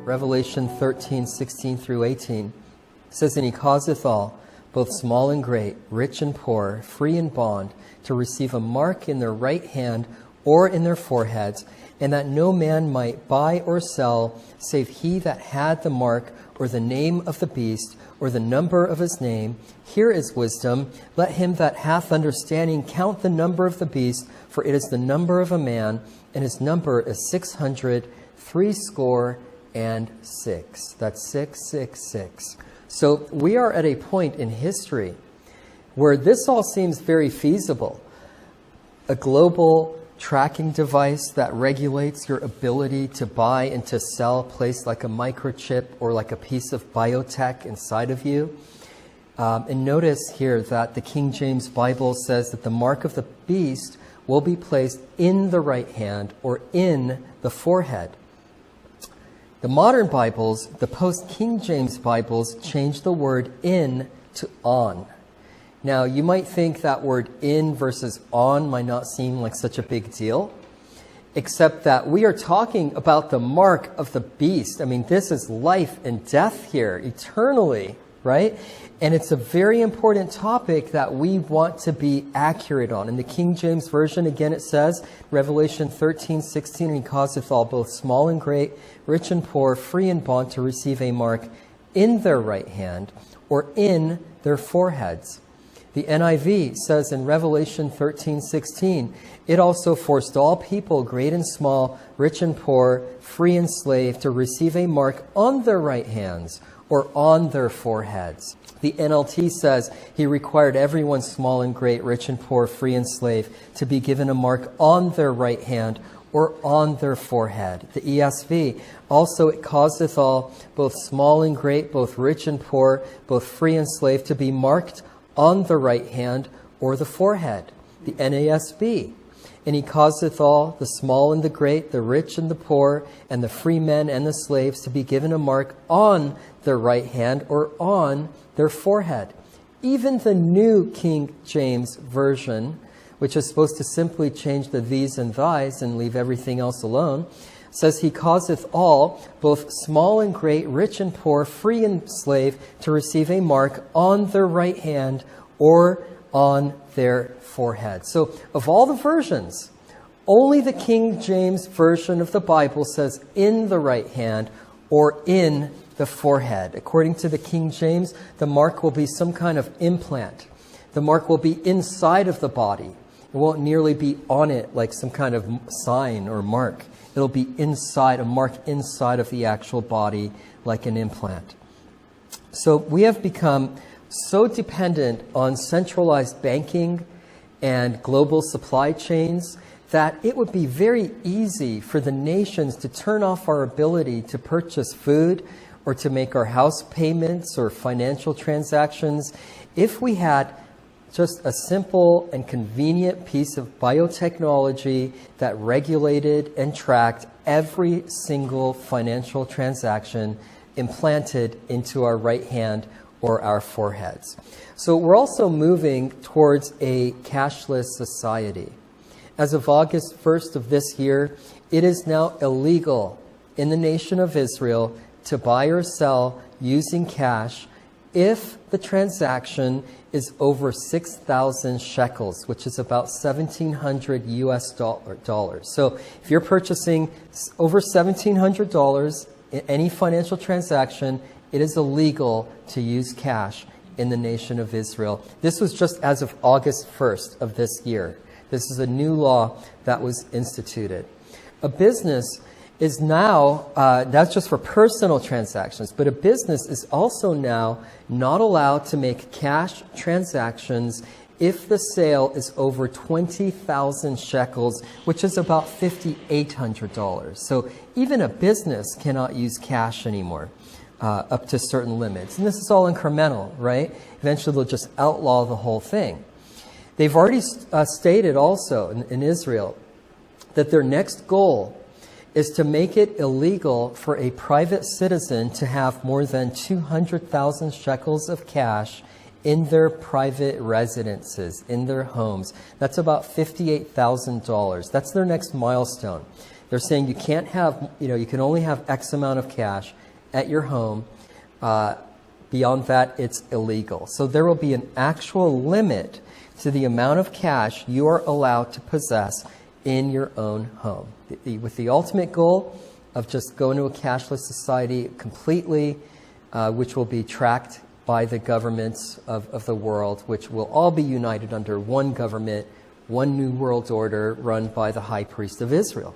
Revelation 13:16 through 18. It says, "And he causeth all, both small and great, rich and poor, free and bond, to receive a mark in their right hand or in their foreheads, and that no man might buy or sell, save he that had the mark, or the name of the beast, or the number of his name. Here is wisdom. Let him that hath understanding count the number of the beast, for it is the number of a man, and his number is 666. That's 666. So we are at a point in history where this all seems very feasible. A global tracking device that regulates your ability to buy and to sell, placed like a microchip or like a piece of biotech inside of you. And notice here that the King James Bible says that the mark of the beast will be placed in the right hand or in the forehead. The modern Bibles, the post-King James Bibles, change the word in to on. Now, you might think that word in versus on might not seem like such a big deal, except that we are talking about the mark of the beast. I mean, this is life and death here, eternally, right? And it's a very important topic that we want to be accurate on. In the King James Version, again, it says, Revelation 13:16, "And he causeth all, both small and great, rich and poor, free and bond, to receive a mark in their right hand or in their foreheads." The NIV says in Revelation 13:16, "It also forced all people, great and small, rich and poor, free and slave, to receive a mark on their right hands or on their foreheads." The NLT says, "He required everyone, small and great, rich and poor, free and slave, to be given a mark on their right hand or on their forehead." The ESV, "Also it causeth all, both small and great, both rich and poor, both free and slave, to be marked on the right hand or the forehead." The NASB, "And he causeth all, the small and the great, the rich and the poor, and the free men and the slaves, to be given a mark on their right hand or on their forehead." Even the New King James Version, which is supposed to simply change the these and thys and leave everything else alone, says, "He causeth all, both small and great, rich and poor, free and slave, to receive a mark on their right hand or on their forehead." So of all the versions, only the King James Version of the Bible says in the right hand or in the forehead. According to the King James, the mark will be some kind of implant. The mark will be inside of the body. It won't merely be on it like some kind of sign or mark. It'll be inside, a mark inside of the actual body, like an implant. So we have become so dependent on centralized banking and global supply chains that it would be very easy for the nations to turn off our ability to purchase food or to make our house payments or financial transactions if we had just a simple and convenient piece of biotechnology that regulated and tracked every single financial transaction implanted into our right hand or our foreheads. So we're also moving towards a cashless society. As of August 1st of this year, it is now illegal in the nation of Israel to buy or sell using cash if the transaction is over 6,000 shekels, which is about $1,700 US dollars. So if you're purchasing over $1,700 in any financial transaction, it is illegal to use cash in the nation of Israel. This was just as of August 1st of this year. This is a new law that was instituted. A business is now, that's just for personal transactions, but a business is also now not allowed to make cash transactions if the sale is over 20,000 shekels, which is about $5,800. So even a business cannot use cash anymore up to certain limits. And this is all incremental, right? Eventually they'll just outlaw the whole thing. They've already stated also in Israel that their next goal is to make it illegal for a private citizen to have more than 200,000 shekels of cash in their private residences, in their homes. That's about $58,000. That's their next milestone. They're saying you can't have, you can only have X amount of cash at your home. Beyond that, it's illegal. So there will be an actual limit to the amount of cash you are allowed to possess in your own home, with the ultimate goal of just going to a cashless society completely, which will be tracked by the governments of the world, which will all be united under one government, one new world order run by the high priest of Israel.